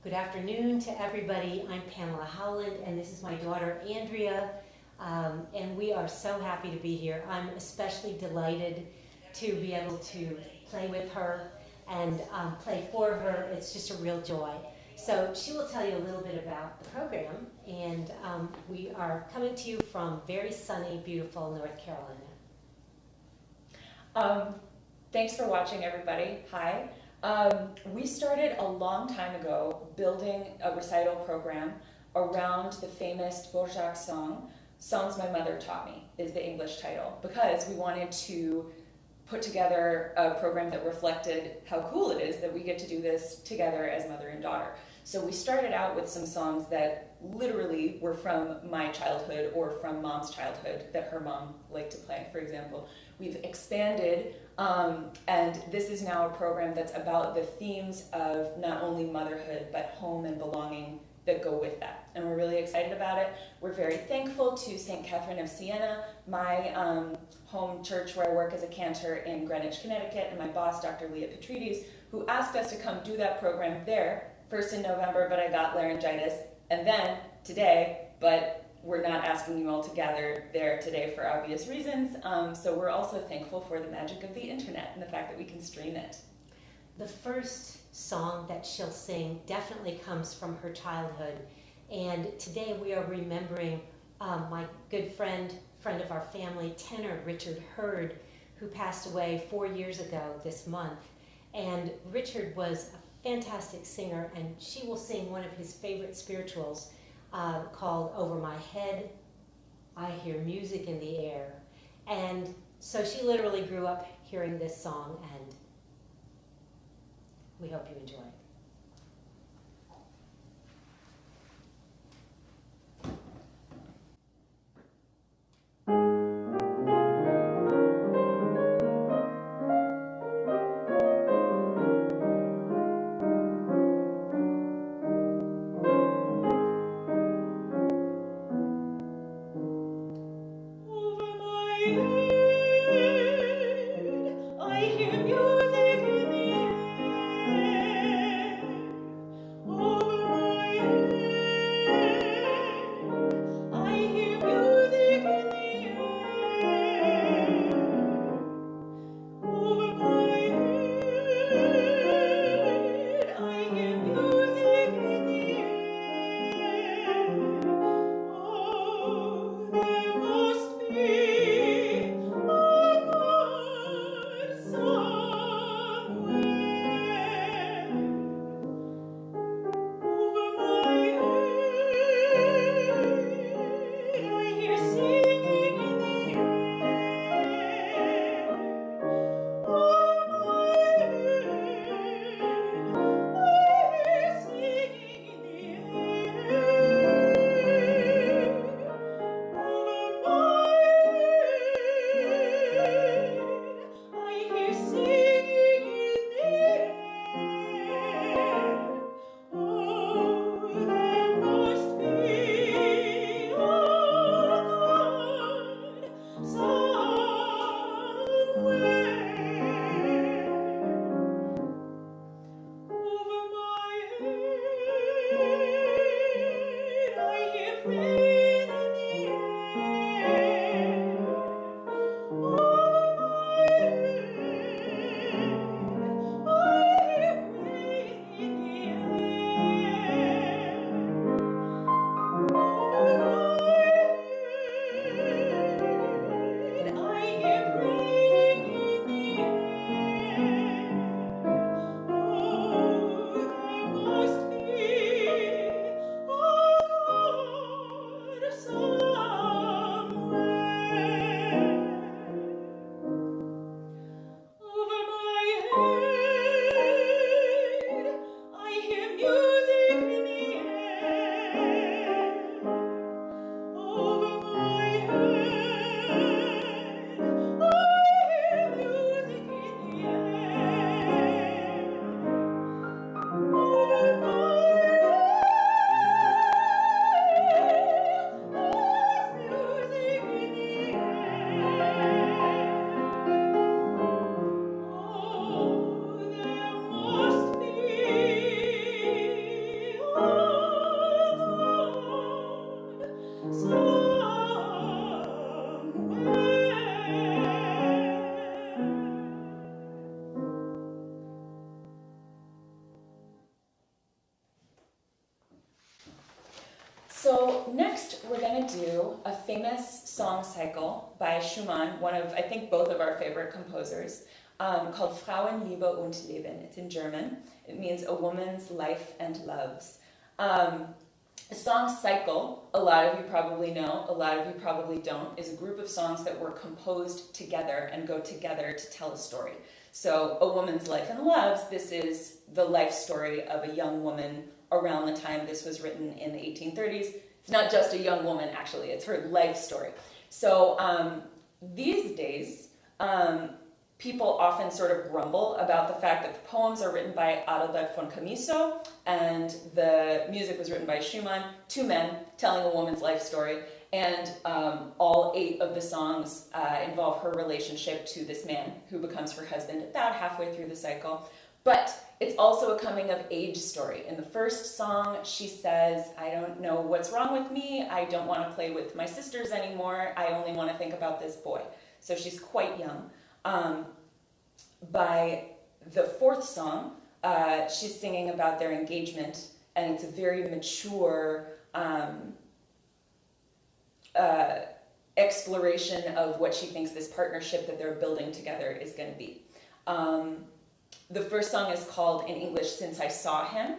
Good afternoon to everybody. I'm Pamela Howland, and this is my daughter Andrea, and we are so happy to be here. I'm especially delighted to be able to play with her and play for her. It's just a real joy. So she will tell you a little bit about the program, and we are coming to you from very sunny, beautiful North Carolina. Thanks for watching, everybody. Hi. We started a long time ago building a recital program around the famous Dvorak song, Songs My Mother Taught Me, is the English title, because we wanted to put together a program that reflected how cool it is that we get to do this together as mother and daughter. So we started out with some songs that literally were from my childhood or from Mom's childhood that her mom liked to play, for example. We've expanded, and this is now a program that's about the themes of not only motherhood, but home and belonging that go with that. And we're really excited about it. We're very thankful to St. Catherine of Siena, my home church where I work as a cantor in Greenwich, Connecticut, and my boss, Dr. Leah Petrides, who asked us to come do that program there, first in November, but I got laryngitis, and then today, but we're not asking you all to gather there today for obvious reasons. So we're also thankful for the magic of the internet and the fact that we can stream it. The first song that she'll sing definitely comes from her childhood. And today we are remembering my good friend of our family, tenor Richard Hurd, who passed away 4 years ago this month. And Richard was a fantastic singer, and she will sing one of his favorite spirituals called Over My Head, I Hear Music in the Air. And so she literally grew up hearing this song, and we hope you enjoy it. I hear music in the air. So next we're going to do a famous song cycle by Schumann, one of, I think, both of our favorite composers, called Frauen, Liebe und Leben. It's in German. It means a woman's life and loves. A song cycle, a lot of you probably know, a lot of you probably don't, is a group of songs that were composed together and go together to tell a story. So A Woman's Life and Loves, this is the life story of a young woman around the time this was written in the 1830s. It's not just a young woman, actually, it's her life story. So these days, people often sort of grumble about the fact that the poems are written by Untitled von Allen and the music was written by Schumann, two men telling a woman's life story, and all 8 of the songs involve her relationship to this man who becomes her husband about halfway through the cycle. But it's also a coming of age story. In the first song, she says, I don't know what's wrong with me, I don't want to play with my sisters anymore, I only want to think about this boy. So she's quite young. By the 4th song, she's singing about their engagement, and it's a very mature exploration of what she thinks this partnership that they're building together is going to be. The first song is called, in English, Since I Saw Him.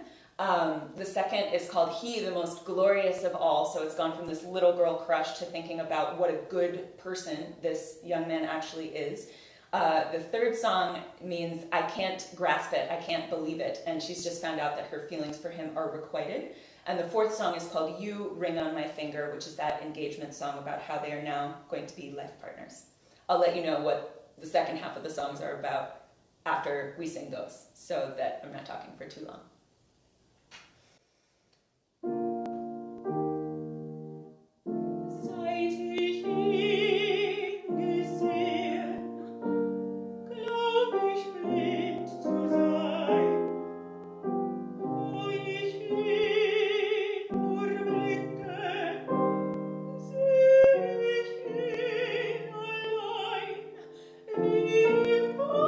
The second is called He, the Most Glorious of All, so it's gone from this little girl crush to thinking about what a good person this young man actually is. The third song means I can't grasp it, I can't believe it, and she's just found out that her feelings for him are requited. And the 4th song is called You, Ring on My Finger, which is that engagement song about how they are now going to be life partners. I'll let you know what the second half of the songs are about after we sing those, so that I'm not talking for too long. Seit ich ihn gesehen, glaub ich blind zu sein. Wo ich ihn nur blicke, seh ich ihn allein, wie im Wolkentraum.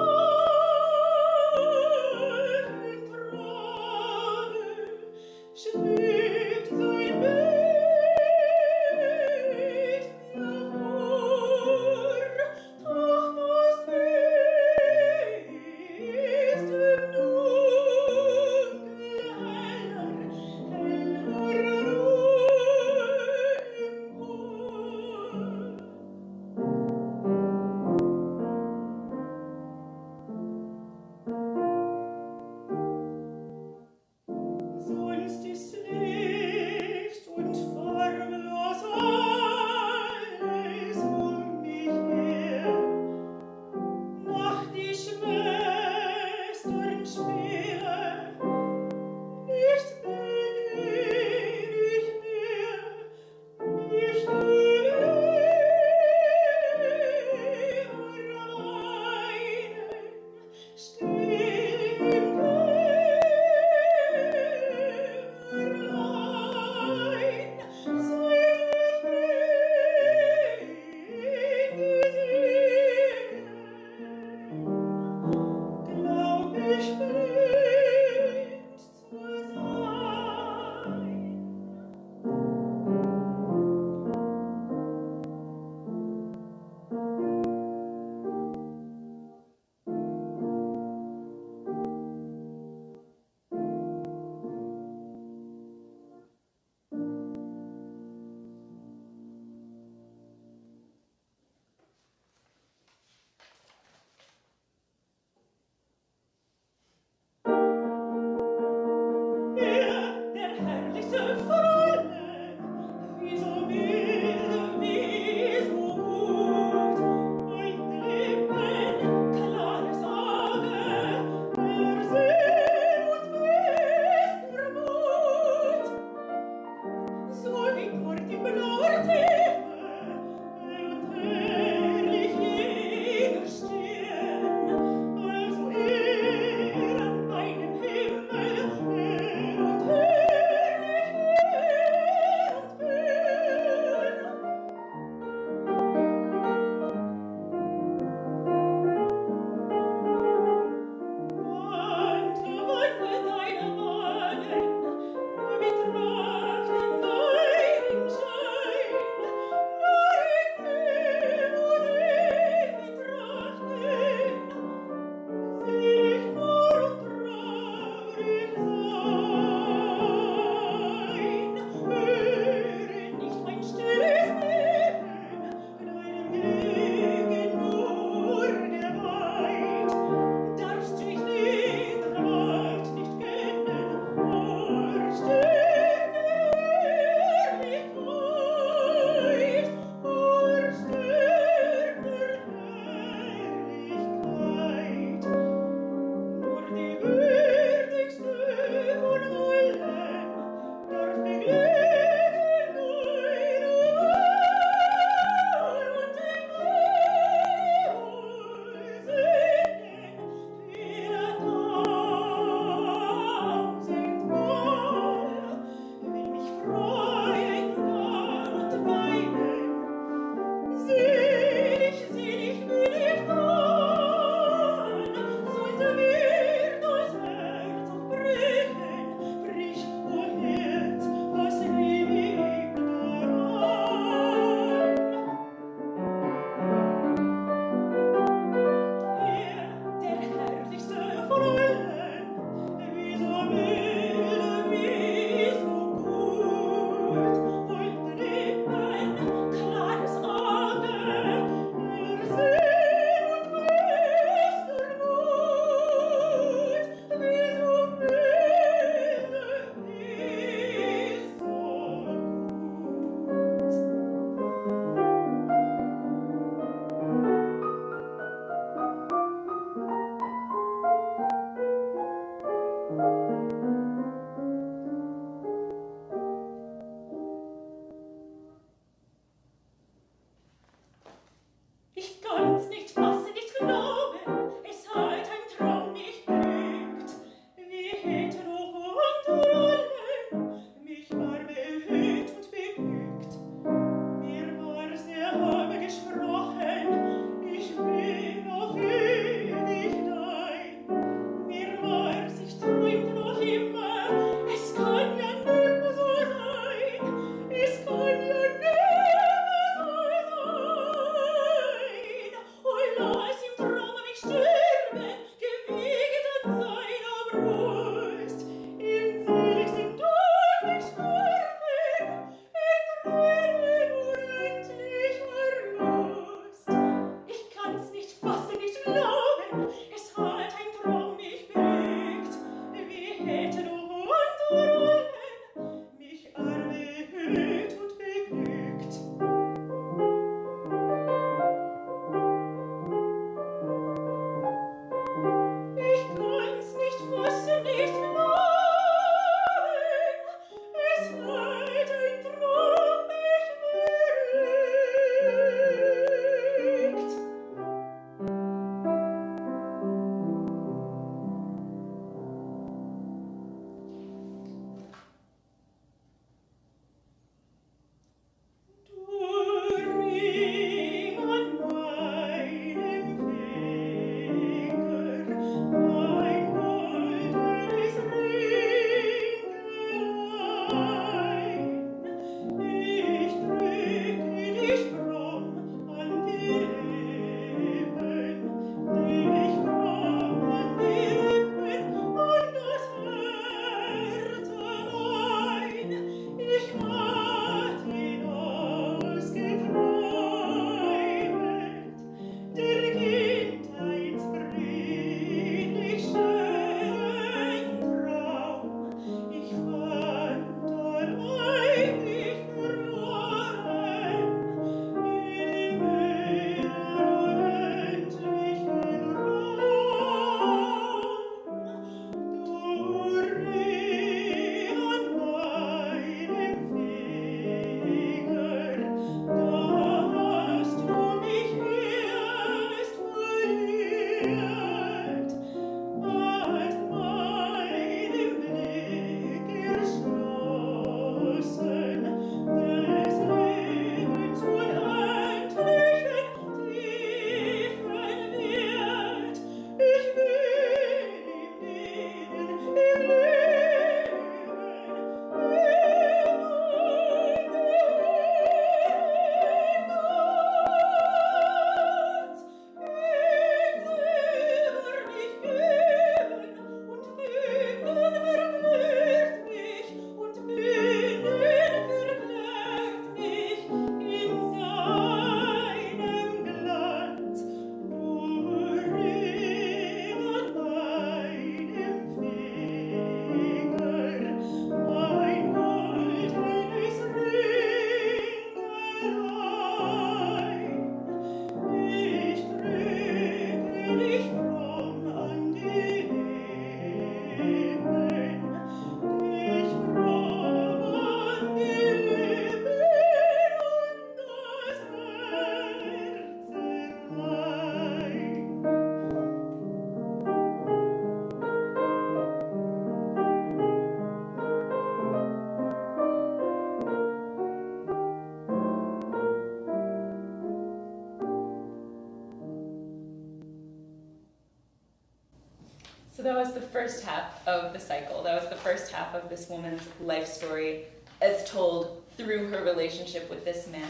So that was the first half of the cycle. That was the first half of this woman's life story as told through her relationship with this man.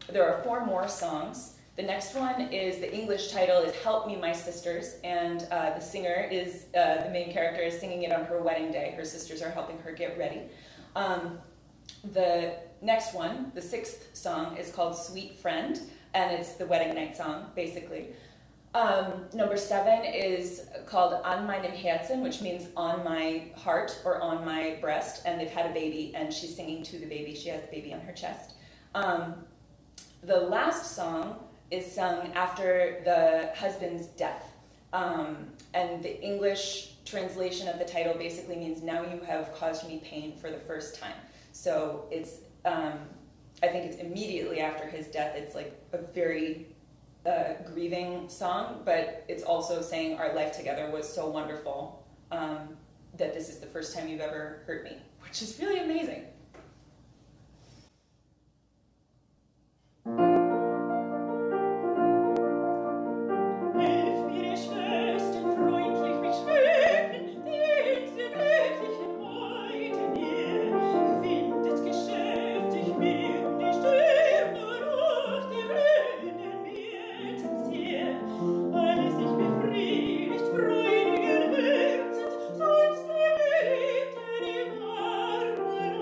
There are 4 more songs. The next one is, the English title is Help Me, My Sisters, and the singer is, the main character is singing it on her wedding day. Her sisters are helping her get ready. The next one, the 6th song, is called Sweet Friend, and it's the wedding night song, basically. Number 7 is called Meinem, Herzen, which means on my heart or on my breast, and they've had a baby, and she's singing to the baby. She has the baby on her chest. The last song is sung after the husband's death, and the English translation of the title basically means, now you have caused me pain for the first time. So it's, I think it's immediately after his death. It's like a very grieving song, but it's also saying our life together was so wonderful that this is the first time you've ever hurt me, which is really amazing. Hilf mir, Schwestern, freundlich mich schweben, den sehr glücklichen heute mir. Windet geschäftig mir die Stürme durch die Brünnen Mädchen sehr. Alles sich befriedigt, freudiger Herzens, sonst erlebt die warmen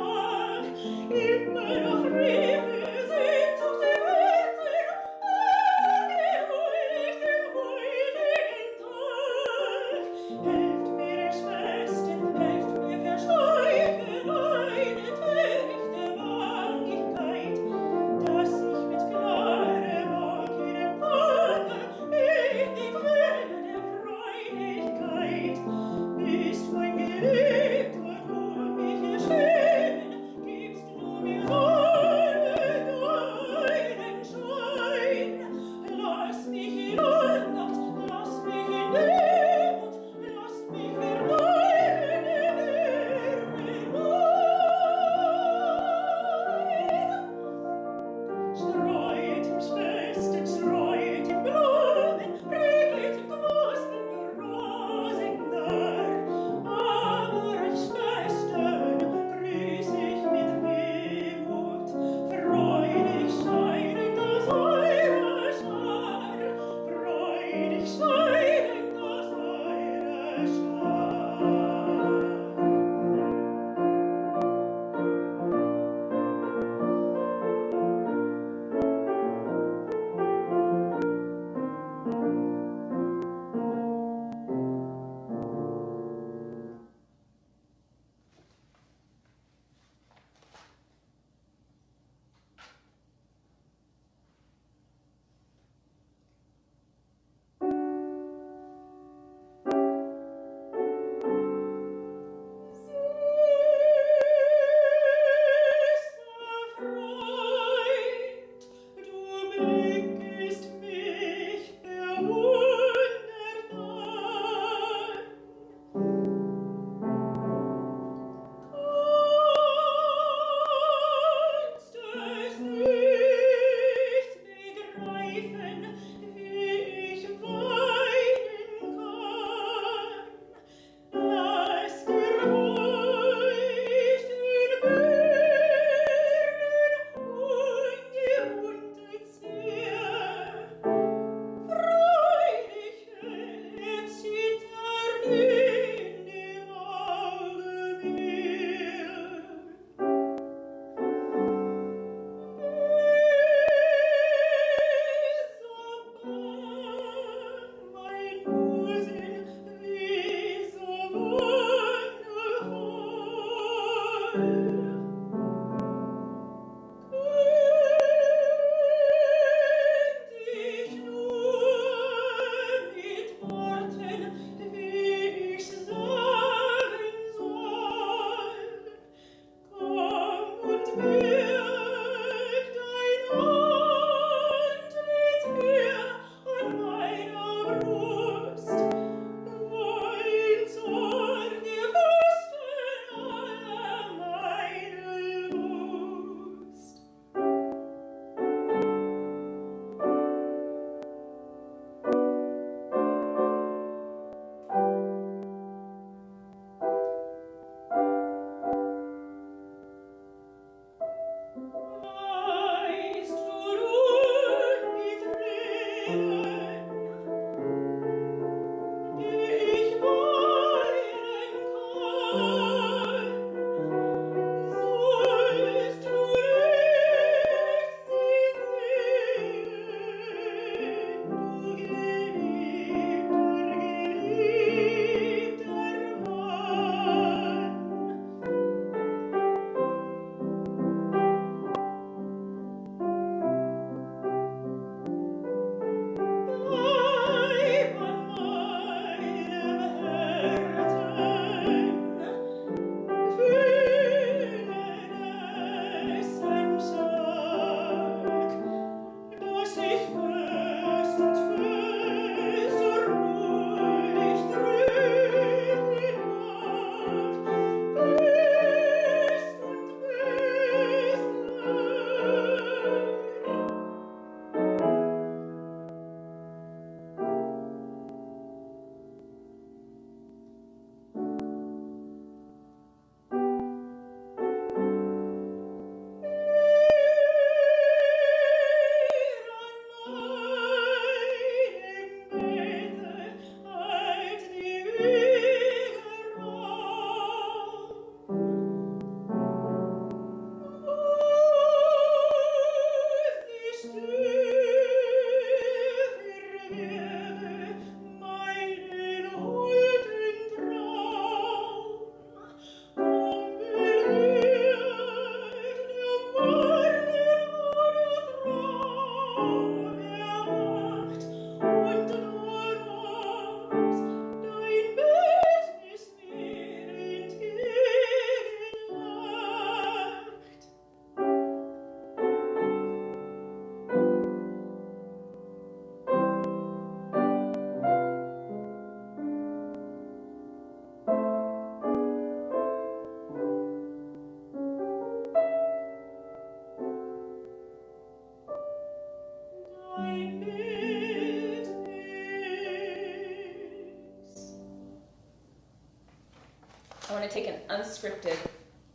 unscripted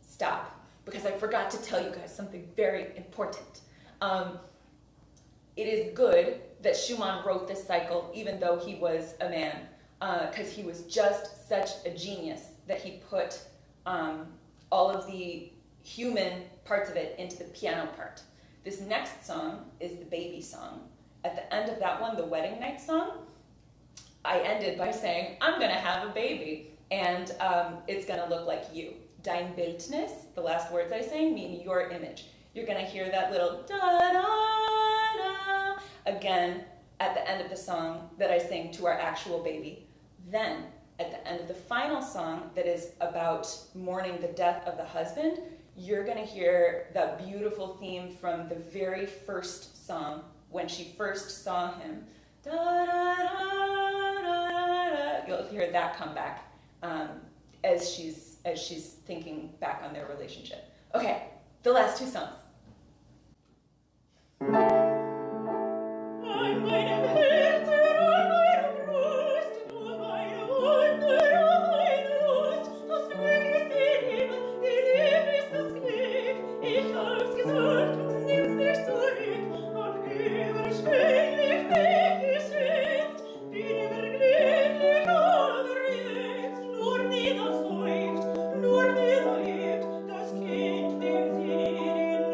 stop, because I forgot to tell you guys something very important. It is good that Schumann wrote this cycle even though he was a man, because he was just such a genius that he put all of the human parts of it into the piano part. This next song is the baby song. At the end of that one, the wedding night song, I ended by saying, I'm going to have a baby, and it's going to look like you. Dein Bildnis, the last words I sang, mean your image. You're going to hear that little da-da-da again at the end of the song that I sing to our actual baby. Then, at the end of the final song that is about mourning the death of the husband, you're going to hear that beautiful theme from the very first song when she first saw him. Da-da-da-da-da. You'll hear that come back as she's thinking back on their relationship. Okay, the last two songs. An meinem Herzen, an meinem Brust, nur meine Wunde, meine Lust, das Glück ist die Liebe ist das Glück. Ich hab's gesagt und nimm's nicht zurück, hab überschwänglich weggeschätzt, bin überglücklich, aber jetzt nur niedersäuft, nur niederlebt, das Kind, dem sie den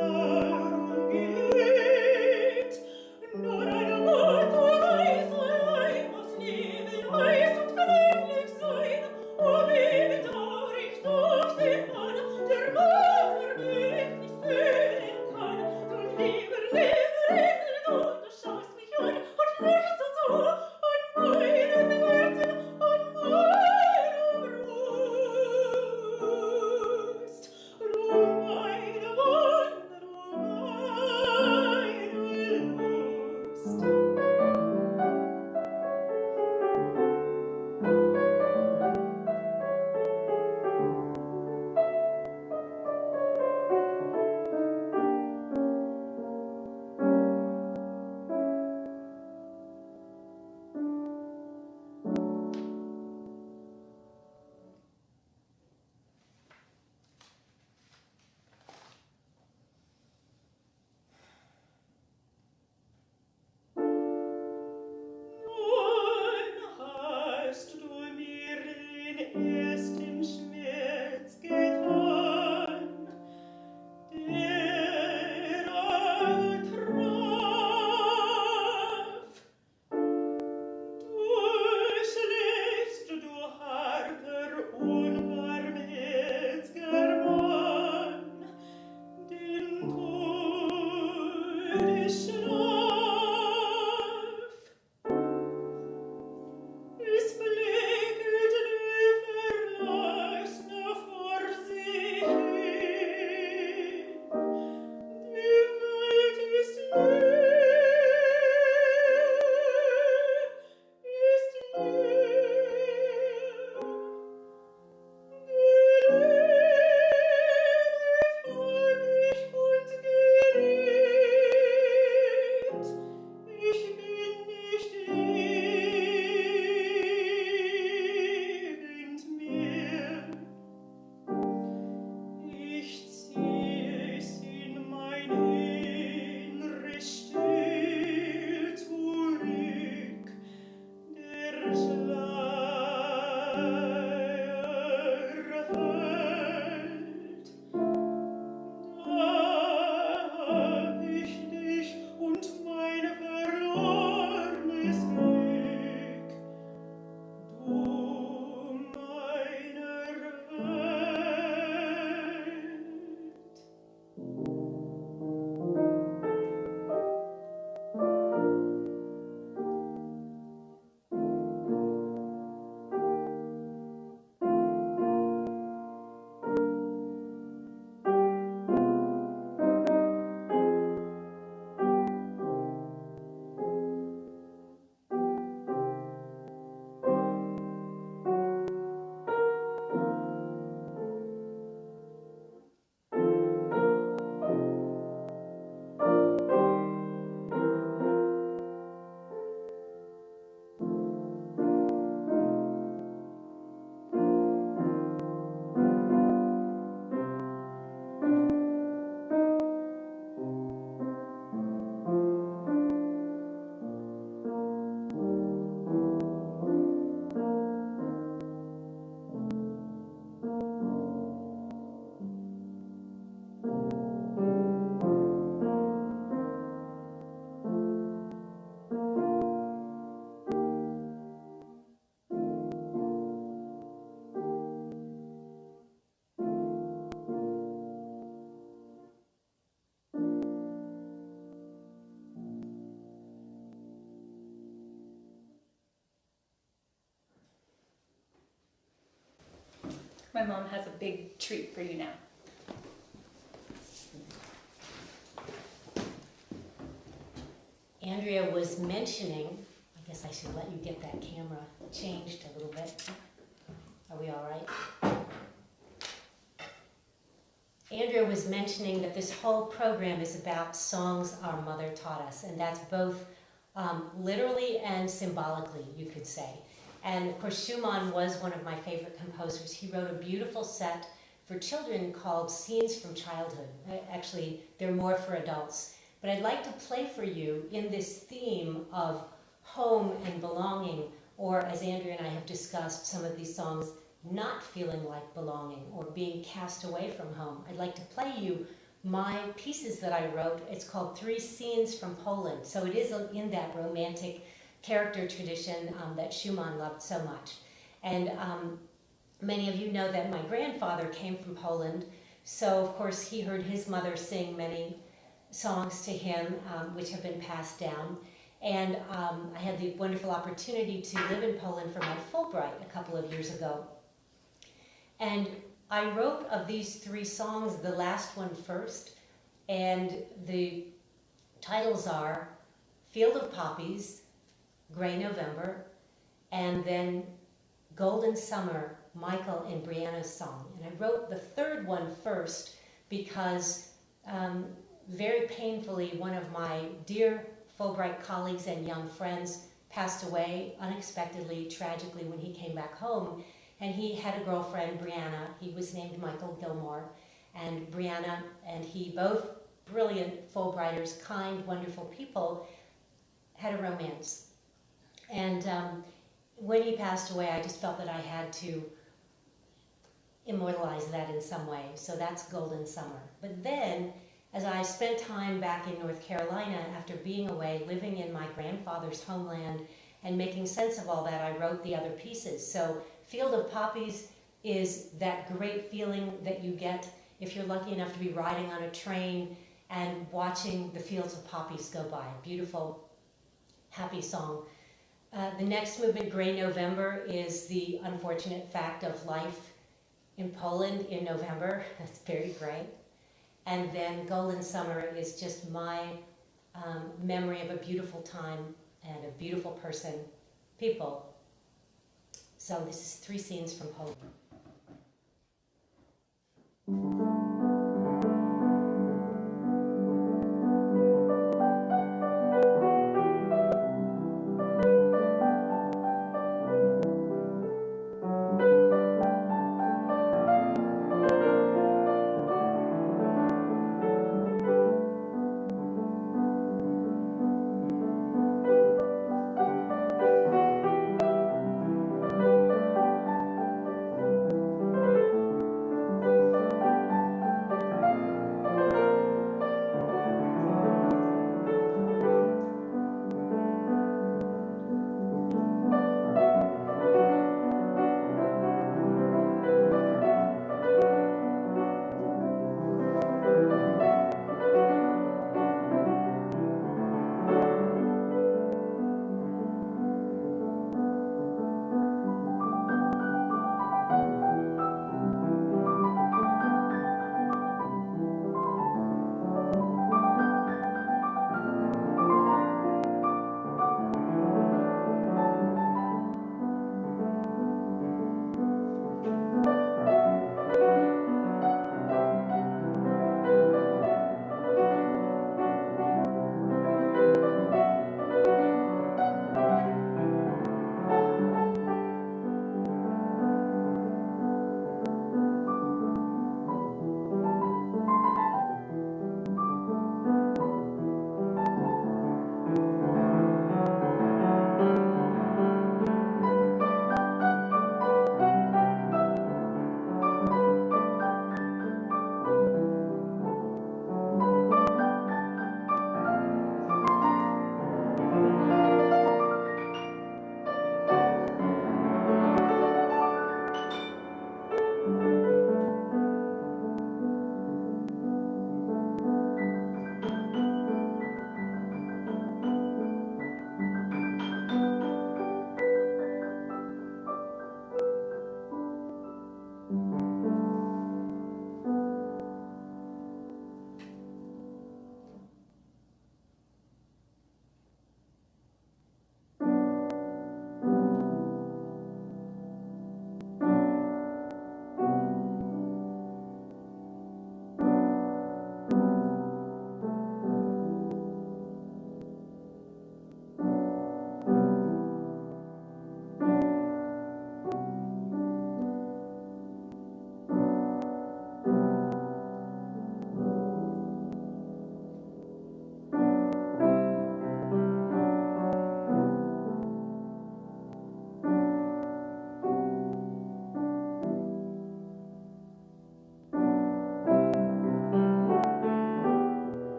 My mom has a big treat for you now. Andrea was mentioning, I guess I should let you get that camera changed a little bit. Are we all right? Andrea was mentioning that this whole program is about songs our mother taught us, and that's both literally and symbolically, you could say. And of course, Schumann was one of my favorite composers. He wrote a beautiful set for children called Scenes from Childhood. Actually, they're more for adults. But I'd like to play for you in this theme of home and belonging, or as Andrea and I have discussed, some of these songs not feeling like belonging or being cast away from home. I'd like to play you my pieces that I wrote. It's called Three Scenes from Poland. So it is in that romantic character tradition that Schumann loved so much. And many of you know that my grandfather came from Poland, so of course he heard his mother sing many songs to him, which have been passed down. And I had the wonderful opportunity to live in Poland for my Fulbright a couple of years ago. And I wrote of these three songs, the last one first, and the titles are Field of Poppies, Gray November, and then Golden Summer, Michael and Briana's song. And I wrote the third one first because very painfully, one of my dear Fulbright colleagues and young friends passed away unexpectedly, tragically, when he came back home. And he had a girlfriend, Briana. He was named Michael Gilmore. And Briana and he, both brilliant Fulbrighters, kind, wonderful people, had a romance. And when he passed away, I just felt that I had to immortalize that in some way. So that's Golden Summer. But then, as I spent time back in North Carolina after being away, living in my grandfather's homeland and making sense of all that, I wrote the other pieces. So Field of Poppies is that great feeling that you get if you're lucky enough to be riding on a train and watching the fields of poppies go by. Beautiful, happy song. The next movement, Gray November, is the unfortunate fact of life in Poland in November. That's very gray. And then Golden Summer is just my memory of a beautiful time and a beautiful person, people. So this is Three Scenes from Poland.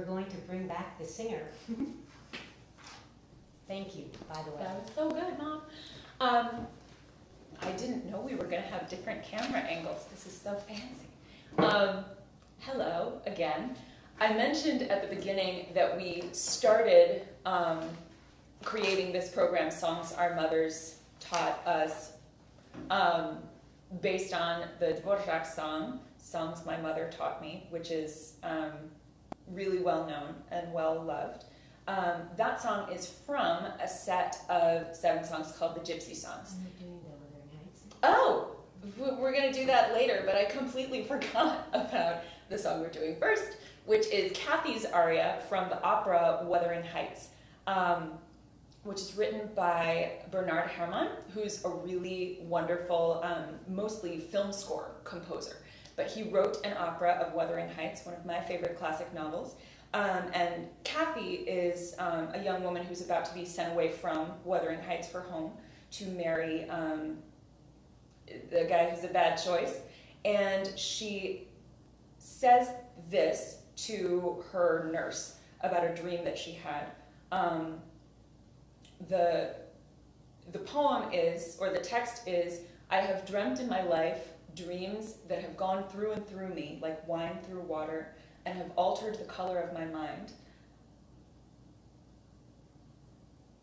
going to bring back the singer. Thank you, by the way. That was so good, Mom. I didn't know we were going to have different camera angles. This is so fancy. Hello again. I mentioned at the beginning that we started creating this program, Songs Our Mothers Taught Us, based on the Dvorak song, Songs My Mother Taught Me, which is really well known and well loved. That song is from a set of 7 songs called the Gypsy Songs. We're doing the Wuthering Heights. Oh, we're going to do that later, but I completely forgot about the song we're doing first, which is Kathy's aria from the opera Wuthering Heights, which is written by Bernard Herrmann, who's a really wonderful, mostly film score composer. But he wrote an opera of Wuthering Heights, one of my favorite classic novels. And Kathy is a young woman who's about to be sent away from Wuthering Heights, her home, to marry the guy who's a bad choice. And she says this to her nurse about a dream that she had. The poem is, or the text is, I have dreamt in my life dreams that have gone through and through me like wine through water, and have altered the color of my mind.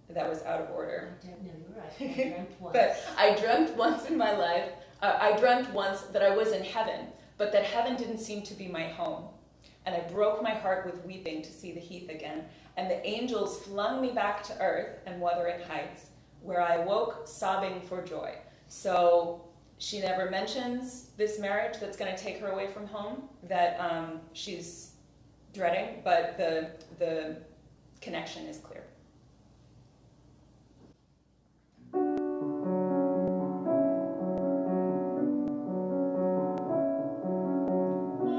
That was out of order. No, you're right. I dreamt once. But I dreamt once in my life, I dreamt once that I was in heaven, but that heaven didn't seem to be my home. And I broke my heart with weeping to see the heath again, and the angels flung me back to earth and Wuthering Heights, where I woke sobbing for joy. So she never mentions this marriage that's going to take her away from home, that she's dreading, but the connection is clear.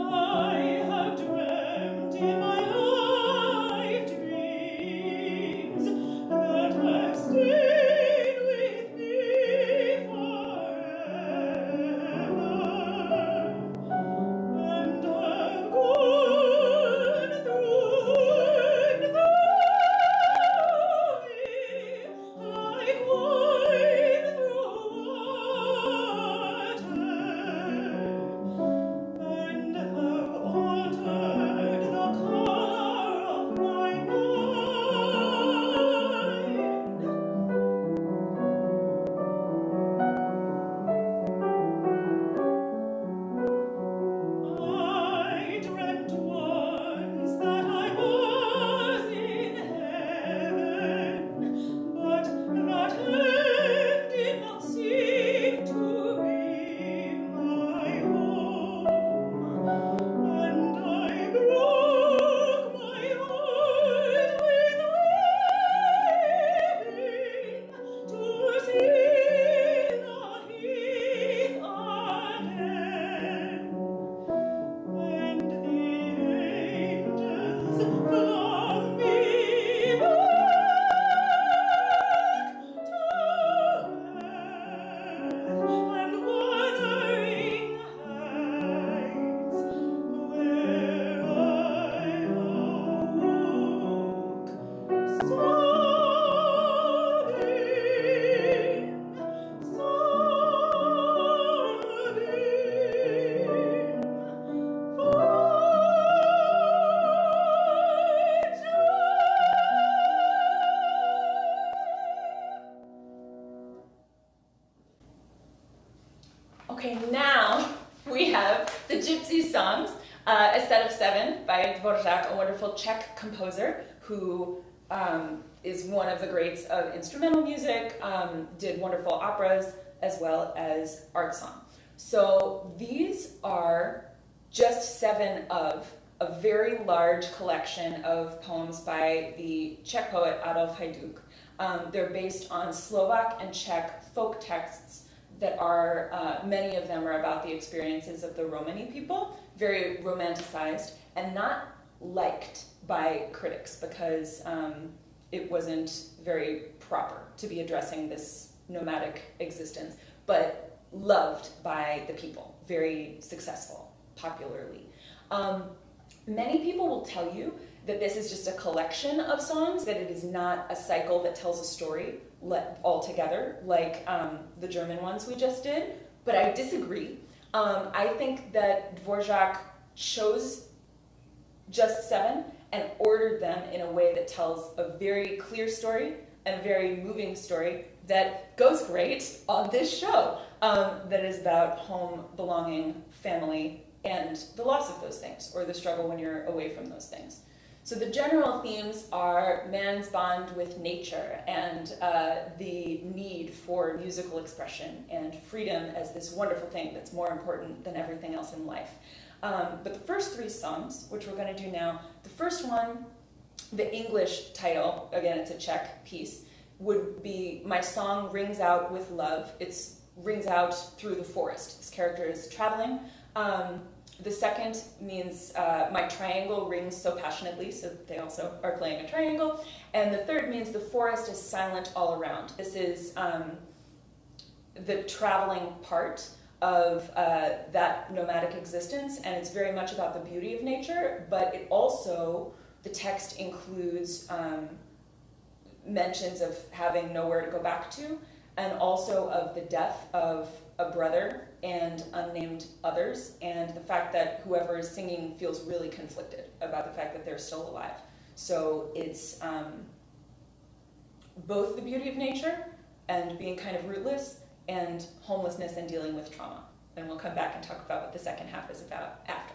I have dreamt in my life dreams that have stayed with me forever, and have gone through and through Okay, now we have the Gypsy Songs, a set of 7 by Dvorak, a wonderful Czech composer who is one of the greats of instrumental music, did wonderful operas as well as art song. So these are just 7 of a very large collection of poems by the Czech poet Adolf Hajduk. They're based on Slovak and Czech folk texts that are, many of them are about the experiences of the Romani people, very romanticized, and not liked by critics because it wasn't very proper to be addressing this nomadic existence, but loved by the people, very successful, popularly. Many people will tell you that this is just a collection of songs, that it is not a cycle that tells a story altogether, like the German ones we just did, but I disagree. I think that Dvorak chose just 7 and ordered them in a way that tells a very clear story and a very moving story that goes great on this show, that is about home, belonging, family, and the loss of those things, or the struggle when you're away from those things. So the general themes are man's bond with nature and the need for musical expression and freedom as this wonderful thing that's more important than everything else in life. But the first 3 songs, which we're going to do now, the first one, the English title, again it's a Czech piece, would be My Song Rings Out with Love. It rings out through the forest. This character is traveling. The second means My Triangle Rings So Passionately, so they also are playing a triangle. And the third means The Forest is Silent All Around. This is the traveling part of that nomadic existence, and it's very much about the beauty of nature, but it also, the text includes mentions of having nowhere to go back to, and also of the death of a brother and unnamed others, and the fact that whoever is singing feels really conflicted about the fact that they're still alive. So it's both the beauty of nature and being kind of rootless, and homelessness and dealing with trauma. And we'll come back and talk about what the second half is about after.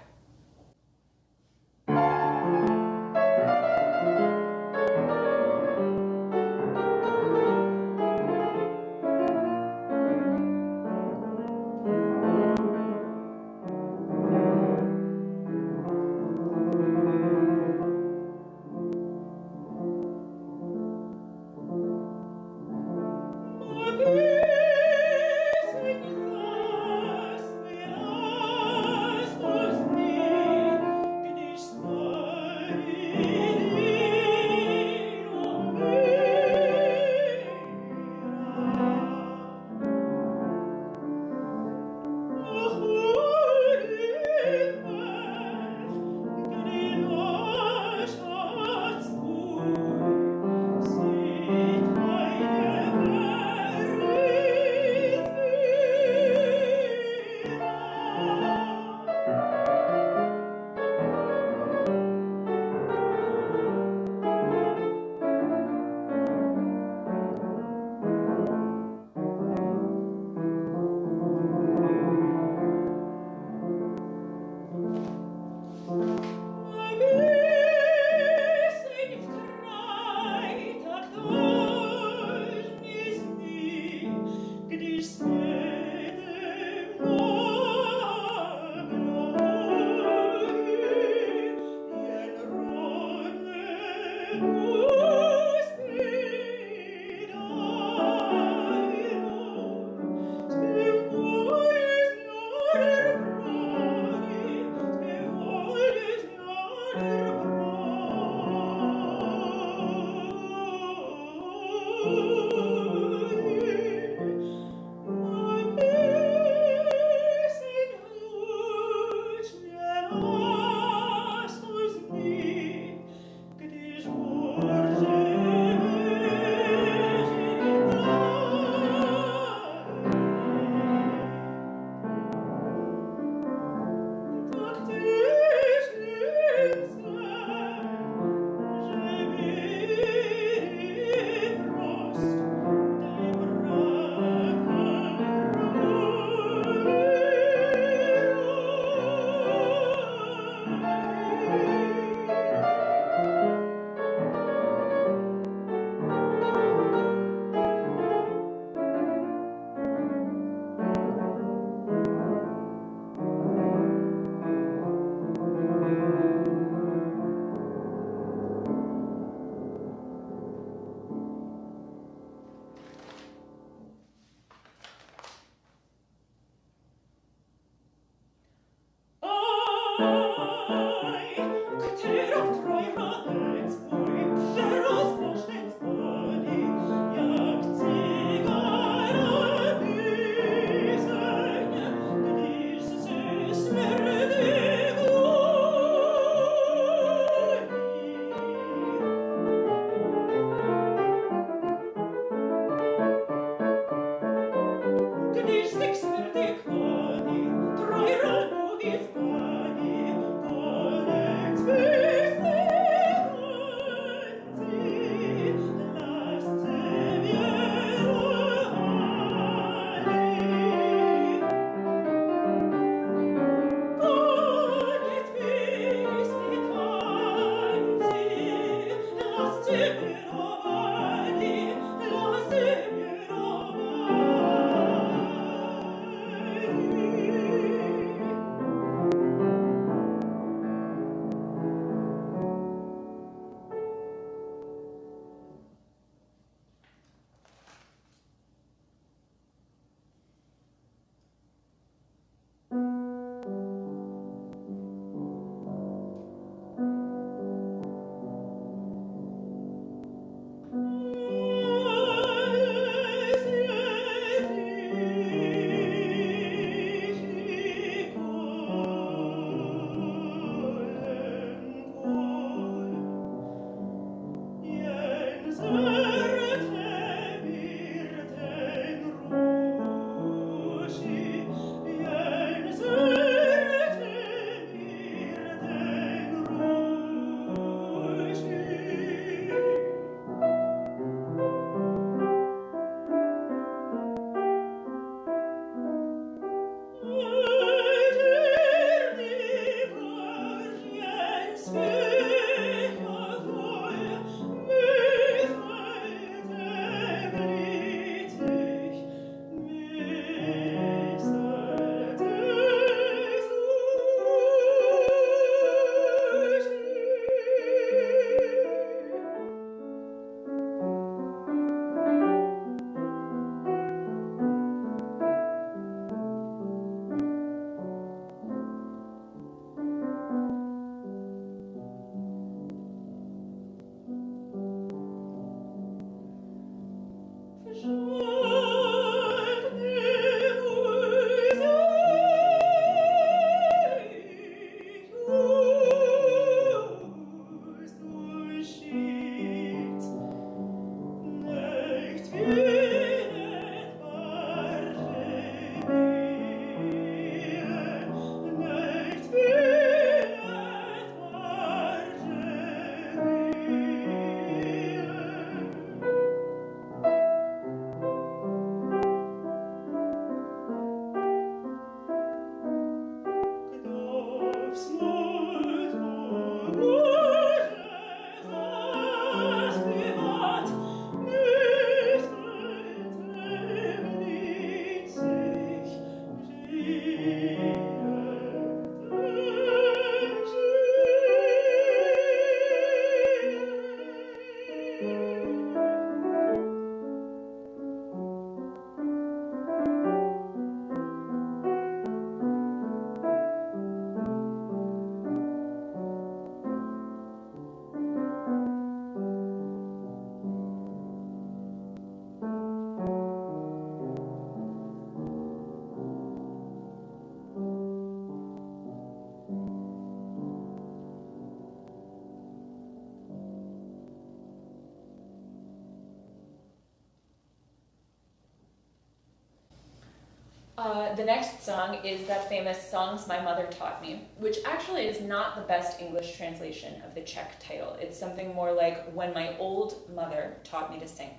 The next song is that famous Songs My Mother Taught Me, which actually is not the best English translation of the Czech title. It's something more like When My Old Mother Taught Me to Sing.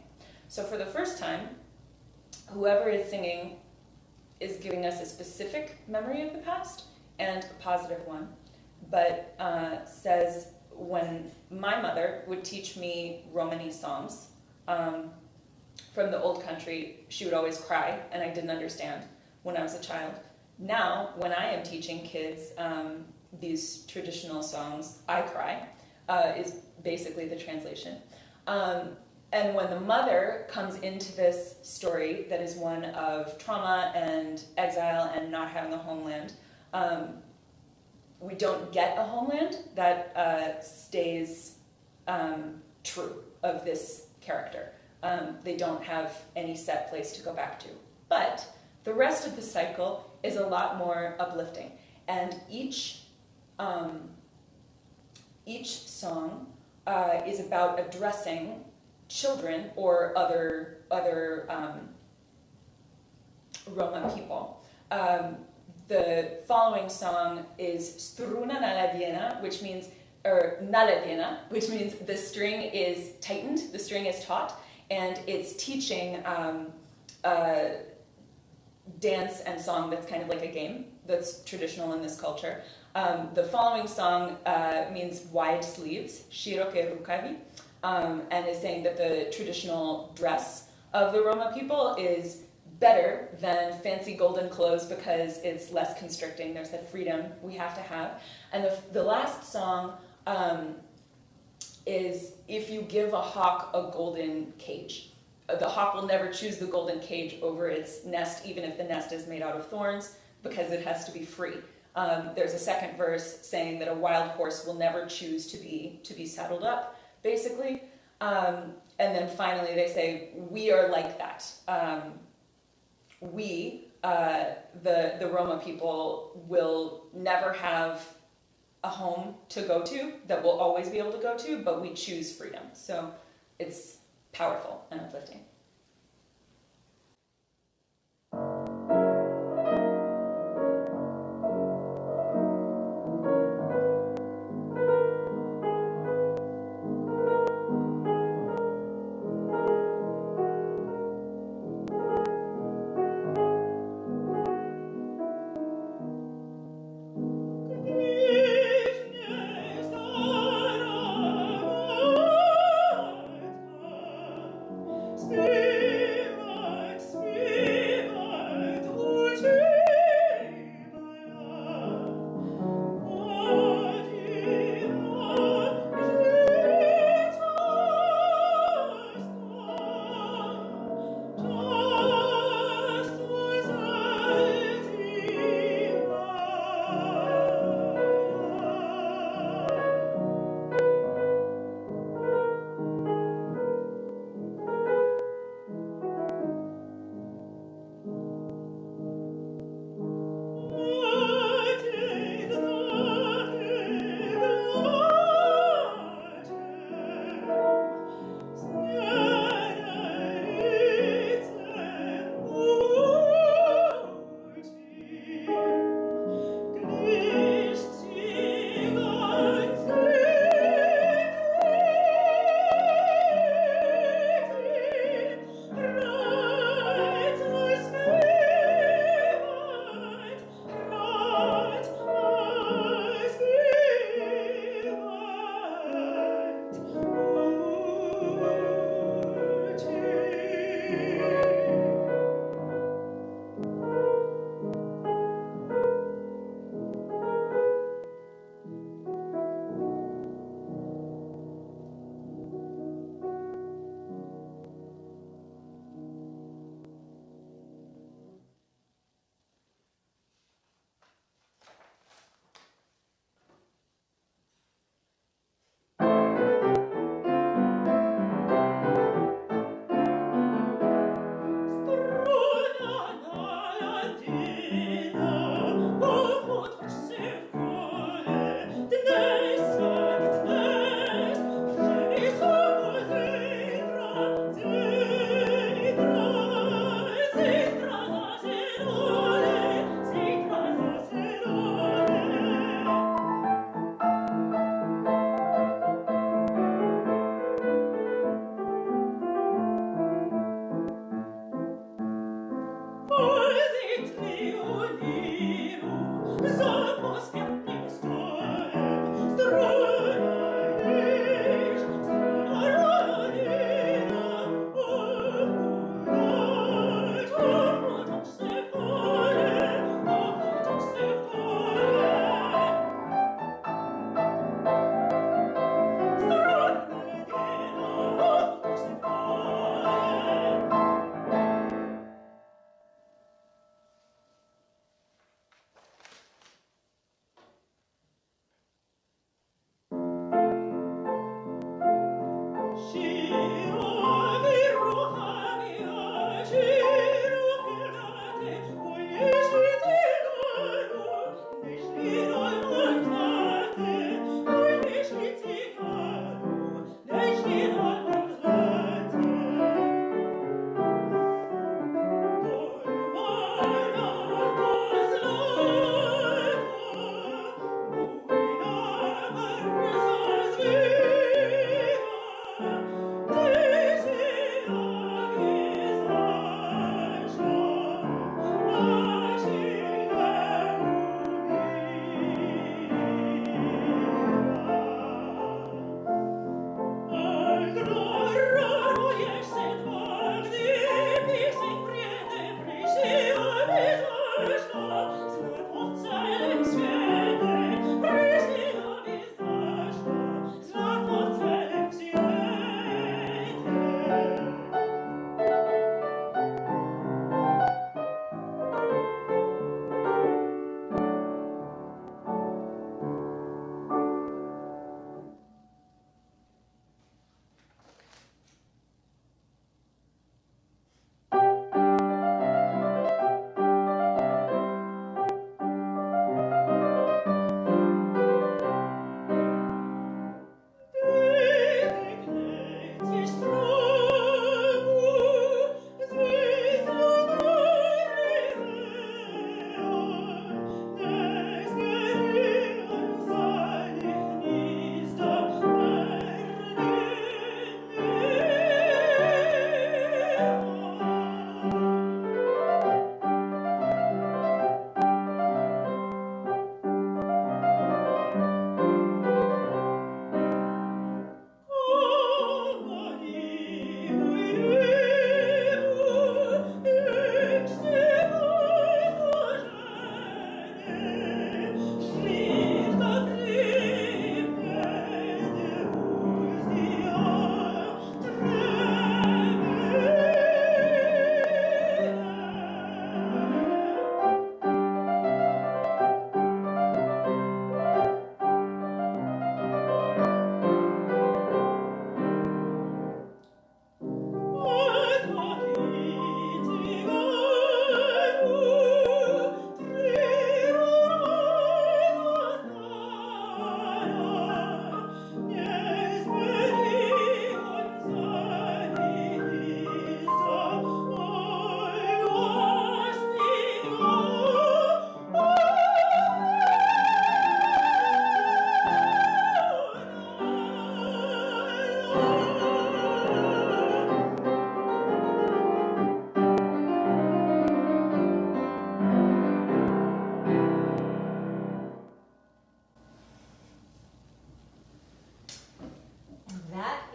So for the first time, whoever is singing is giving us a specific memory of the past and a positive one, but says when my mother would teach me Romani songs from the old country, she would always cry, and I didn't understand when I was a child. Now, when I am teaching kids these traditional songs, I cry, is basically the translation. And when the mother comes into this story that is one of trauma and exile and not having a homeland, we don't get a homeland that stays true of this character. They don't have any set place to go back to. But the rest of the cycle is a lot more uplifting. And each song is about addressing children or other Roma people. The following song is Struna nalediena, which means the string is tightened, the string is taut, and it's teaching dance and song that's kind of like a game that's traditional in this culture. The following song means wide sleeves, široké rukavi, and is saying that the traditional dress of the Roma people is better than fancy golden clothes because it's less constricting. There's that freedom we have to have. And the last song is if you give a hawk a golden cage. The hawk will never choose the golden cage over its nest, even if the nest is made out of thorns, because it has to be free. There's a second verse saying that a wild horse will never choose to be saddled up, basically. And then finally they say, we are like that. The Roma people, will never have a home to go to that we'll always be able to go to, but we choose freedom. So it's powerful and uplifting. Stay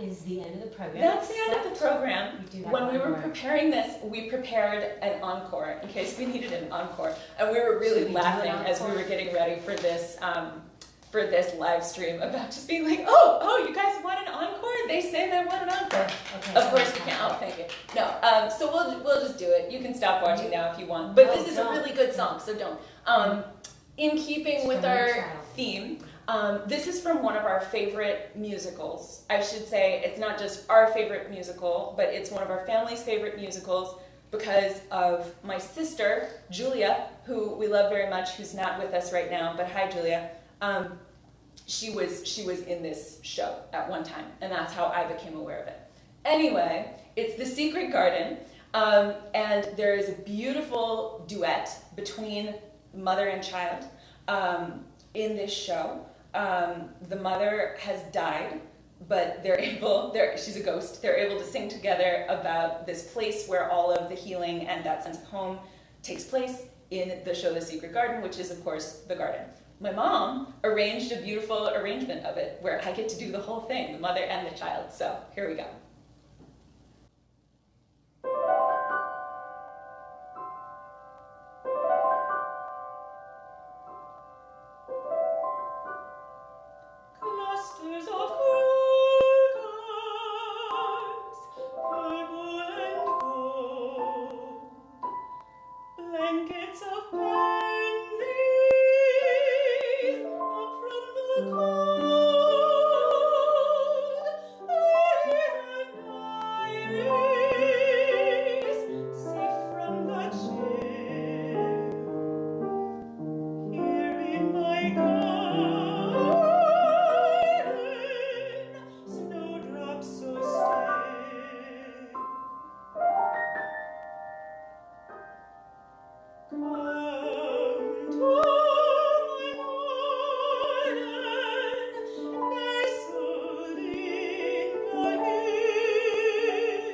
is the end of the program. That's the end of the program. We do have When we one were more. preparing this, we prepared an encore in case we needed an encore, and we were really Should we do an laughing as we encore? were getting ready for this live stream about just being like, oh, you guys want an encore? They say they want an encore. Okay, Of so course we can't. Oh, thank you. No, so we'll just do it. You can stop watching now if you want. But No, this is a don't. really good song, so don't. In keeping with From your our child. theme, this is from one of our favorite musicals. I should say it's not just our favorite musical, but it's one of our family's favorite musicals because of my sister, Julia, who we love very much, who's not with us right now, but hi, Julia. She was in this show at one time, and that's how I became aware of it. Anyway, it's The Secret Garden, and there is a beautiful duet between mother and child in this show. The mother has died, but she's a ghost. They're able to sing together about this place where all of the healing and that sense of home takes place in the show The Secret Garden, which is, of course, the garden. My mom arranged a beautiful arrangement of it where I get to do the whole thing, the mother and the child. So here we go. Clusters of crocus, purple and gold, blankets of pansies up from the cold, lilies and iris safe from the chill. Here in my garden, snowdrops so still. Come to my garden, nestled in the hill,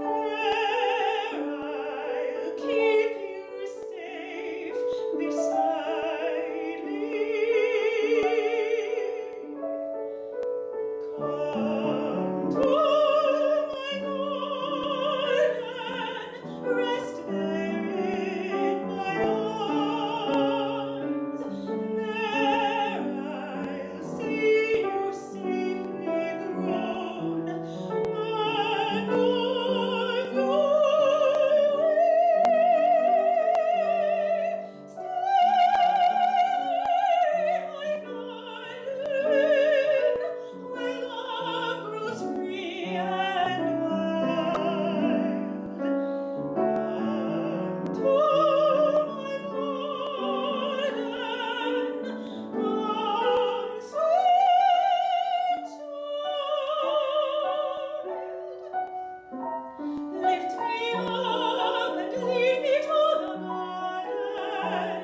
where I'll keep you safe beside me. Come to my garden, rest there in my arms. There I'll see you safely grown, and on your way. Stay in my garden, where love grows free and wild. Come to my garden, come, sweet child. Lift me up and lead me to the garden,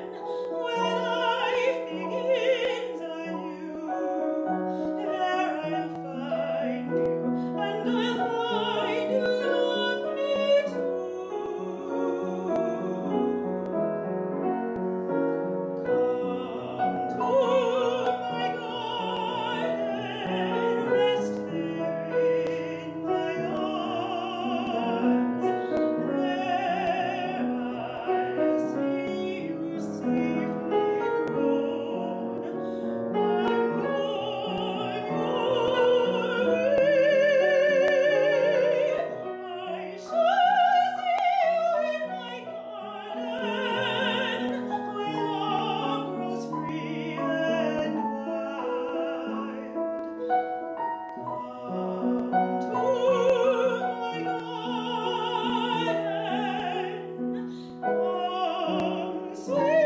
where life begins anew. There I'll find you, and I'll find you love me too. Come to my garden, rest there in my arms, where I'll see you safely grown, and on your way. I shall see you in my garden, where love grows free and wild. Come to my garden, come, sweet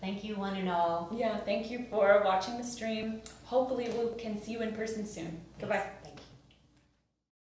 Thank you, one and all. Yeah, thank you for watching the stream. Hopefully we can see you in person soon. Goodbye.